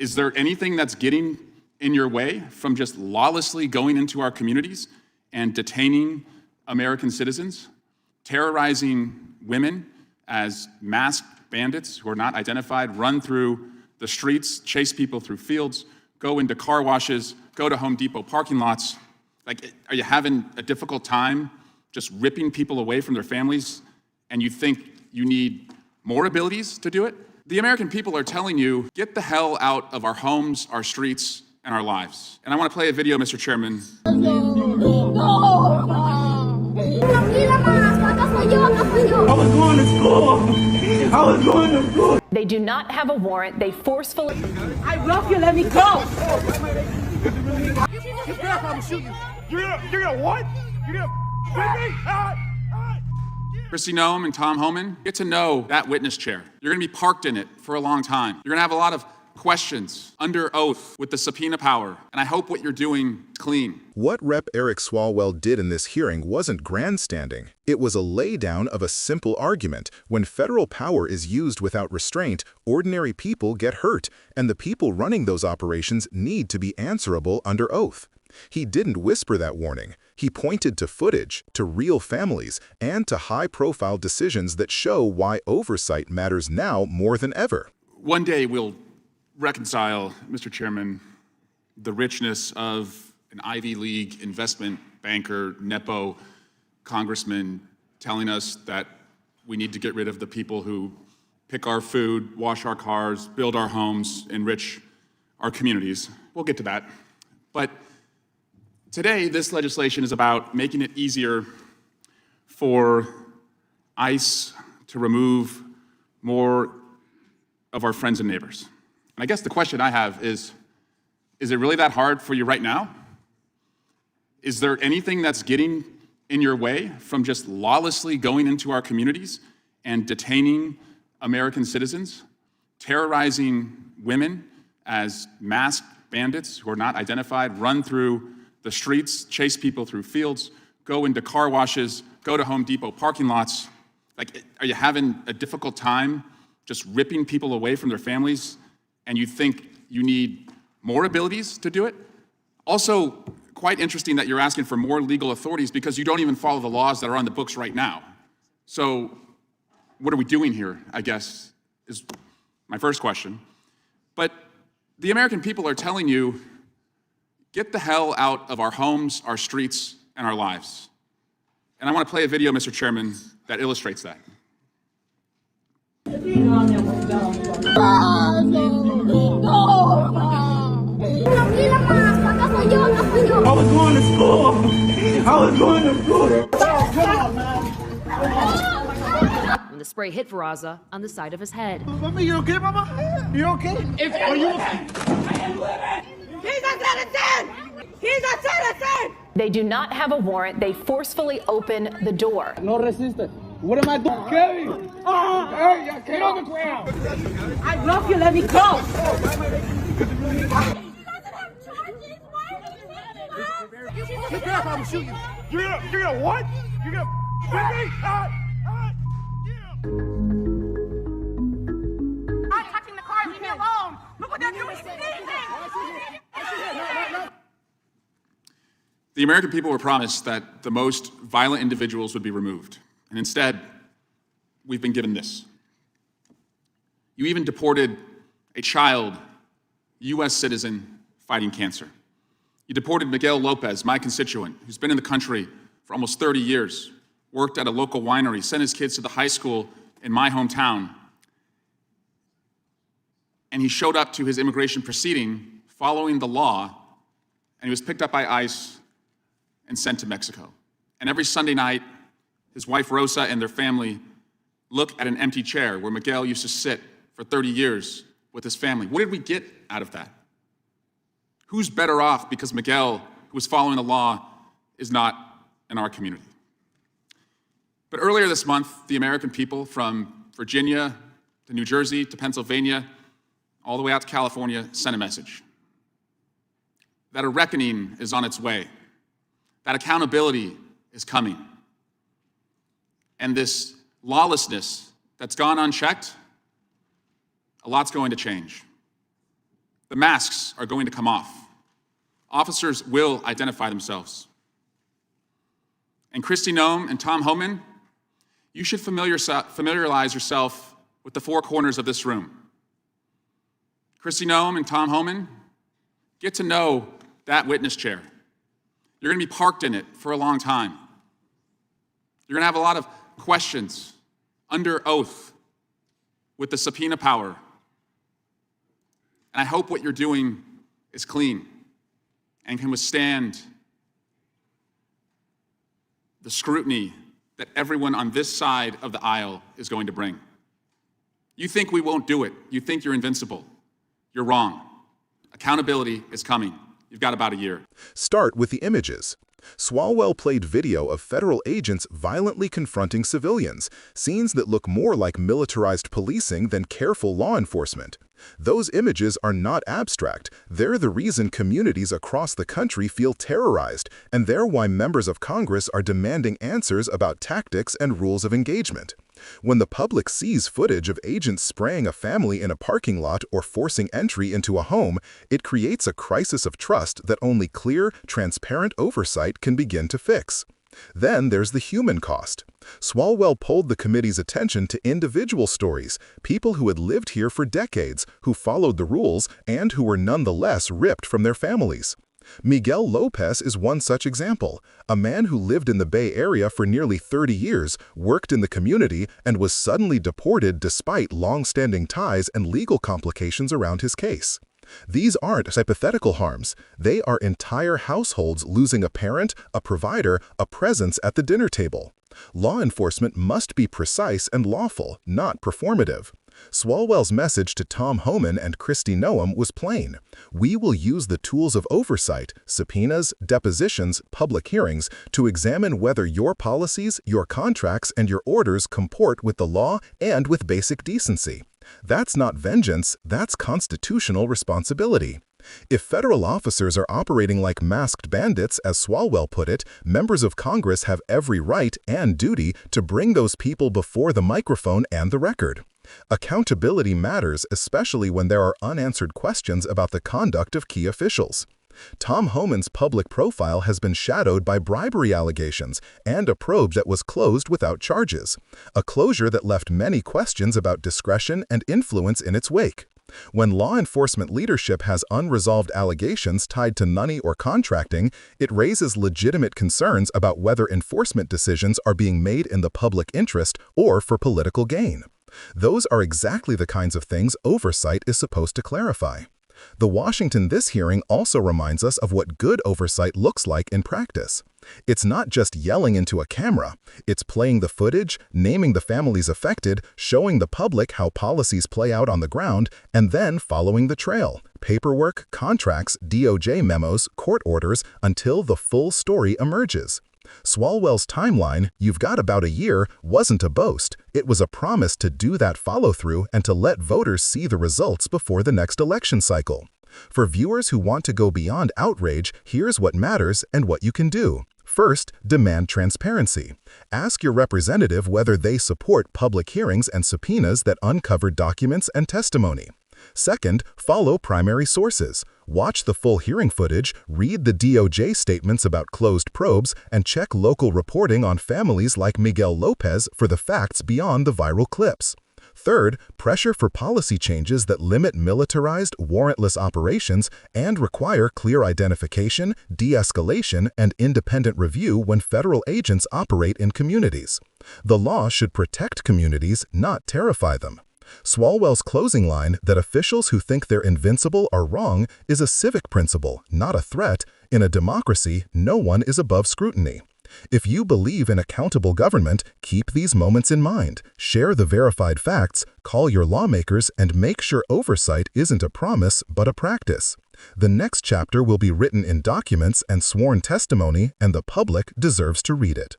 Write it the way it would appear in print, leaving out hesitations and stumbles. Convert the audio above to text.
Is there anything that's getting in your way from just lawlessly going into our communities and detaining American citizens, terrorizing women as masked bandits who are not identified, run through the streets, chase people through fields, go into car washes, go to Home Depot parking lots? Like, are you having a difficult time just ripping people away from their families, and you think you need more abilities to do it? The American people are telling you, get the hell out of our homes, our streets, and our lives. And I want to play a video, Mr. Chairman. They do not have a warrant. They forcefully... I love you, let me go! You're gonna what? You're gonna hit me? Kristi Noem and Tom Homan, get to know that witness chair. You're gonna be parked in it for a long time. You're gonna have a lot of questions under oath with the subpoena power, and I hope what you're doing is clean. What Rep. Eric Swalwell did in this hearing wasn't grandstanding. It was a laydown of a simple argument. When federal power is used without restraint, ordinary people get hurt, and the people running those operations need to be answerable under oath. He didn't whisper that warning. He pointed to footage, to real families, and to high-profile decisions that show why oversight matters now more than ever. One day we'll reconcile, Mr. Chairman, the richness of an Ivy League investment banker, Nepo Congressman, telling us that we need to get rid of the people who pick our food, wash our cars, build our homes, enrich our communities. We'll get to that. But today, this legislation is about making it easier for ICE to remove more of our friends and neighbors. And I guess the question I have is it really that hard for you right now? Is there anything that's getting in your way from just lawlessly going into our communities and detaining American citizens, terrorizing women as masked bandits who are not identified, run through the streets, chase people through fields, go into car washes, go to Home Depot parking lots? Like, are you having a difficult time just ripping people away from their families, and you think you need more abilities to do it? Also, quite interesting that you're asking for more legal authorities because you don't even follow the laws that are on the books right now. So what are we doing here, I guess, is my first question. But the American people are telling you, get the hell out of our homes, our streets, and our lives. And I want to play a video, Mr. Chairman, that illustrates that. I was going to school. When the spray hit Veraza on the side of his head. Mama, you okay, Mama? You okay? Are you okay? I am living. He's a citizen! He's a citizen! They do not have a warrant. They forcefully open the door. No resistance. What am I doing? Kevin! Hey, get on the ground! I love you, let me go! He doesn't have charges! Why would he shoot me? Be careful, I'm shooting you! You're gonna what? You're gonna hit me? I'm touching the car, leave me alone! Look what they're doing! The American people were promised that the most violent individuals would be removed. And instead, we've been given this. You even deported a child, US citizen, fighting cancer. You deported Miguel Lopez, my constituent, who's been in the country for almost 30 years, worked at a local winery, sent his kids to the high school in my hometown. And he showed up to his immigration proceeding following the law, and he was picked up by ICE and sent to Mexico. And every Sunday night, his wife Rosa and their family look at an empty chair where Miguel used to sit for 30 years with his family. What did we get out of that? Who's better off because Miguel, who was following the law, is not in our community? But earlier this month, the American people from Virginia to New Jersey to Pennsylvania, all the way out to California, sent a message that a reckoning is on its way, that accountability is coming. And this lawlessness that's gone unchecked, a lot's going to change. The masks are going to come off. Officers will identify themselves. And Kristi Noem and Tom Homan, you should familiarize yourself with the four corners of this room. Kristi Noem and Tom Homan, get to know that witness chair. You're going to be parked in it for a long time. You're going to have a lot of questions under oath with the subpoena power. And I hope what you're doing is clean and can withstand the scrutiny that everyone on this side of the aisle is going to bring. You think we won't do it. You think you're invincible. You're wrong. Accountability is coming. You've got about a year. Start with the images. Swalwell played video of federal agents violently confronting civilians, scenes that look more like militarized policing than careful law enforcement. Those images are not abstract. They're the reason communities across the country feel terrorized, and they're why members of Congress are demanding answers about tactics and rules of engagement. When the public sees footage of agents spraying a family in a parking lot or forcing entry into a home, it creates a crisis of trust that only clear, transparent oversight can begin to fix. Then there's the human cost. Swalwell pulled the committee's attention to individual stories, people who had lived here for decades, who followed the rules, and who were nonetheless ripped from their families. Miguel Lopez is one such example, a man who lived in the Bay Area for nearly 30 years, worked in the community, and was suddenly deported despite long-standing ties and legal complications around his case. These aren't hypothetical harms. They are entire households losing a parent, a provider, a presence at the dinner table. Law enforcement must be precise and lawful, not performative. Swalwell's message to Tom Homan and Kristi Noem was plain. We will use the tools of oversight, subpoenas, depositions, public hearings, to examine whether your policies, your contracts, and your orders comport with the law and with basic decency. That's not vengeance, that's constitutional responsibility. If federal officers are operating like masked bandits, as Swalwell put it, members of Congress have every right and duty to bring those people before the microphone and the record. Accountability matters, especially when there are unanswered questions about the conduct of key officials. Tom Homan's public profile has been shadowed by bribery allegations and a probe that was closed without charges, a closure that left many questions about discretion and influence in its wake. When law enforcement leadership has unresolved allegations tied to money or contracting, it raises legitimate concerns about whether enforcement decisions are being made in the public interest or for political gain. Those are exactly the kinds of things oversight is supposed to clarify. The Washington This hearing also reminds us of what good oversight looks like in practice. It's not just yelling into a camera. It's playing the footage, naming the families affected, showing the public how policies play out on the ground, and then following the trail. Paperwork, contracts, DOJ memos, court orders, until the full story emerges. Swalwell's timeline, "You've got about a year," wasn't a boast. It was a promise to do that follow-through and to let voters see the results before the next election cycle. For viewers who want to go beyond outrage, here's what matters and what you can do. First, demand transparency. Ask your representative whether they support public hearings and subpoenas that uncover documents and testimony. Second, follow primary sources. Watch the full hearing footage, read the DOJ statements about closed probes, and check local reporting on families like Miguel Lopez for the facts beyond the viral clips. Third, pressure for policy changes that limit militarized, warrantless operations and require clear identification, de-escalation, and independent review when federal agents operate in communities. The law should protect communities, not terrify them. Swalwell's closing line, that officials who think they're invincible are wrong, is a civic principle, not a threat. In a democracy, no one is above scrutiny. If you believe in accountable government, keep these moments in mind. Share the verified facts, call your lawmakers, and make sure oversight isn't a promise but a practice. The next chapter will be written in documents and sworn testimony, and the public deserves to read it.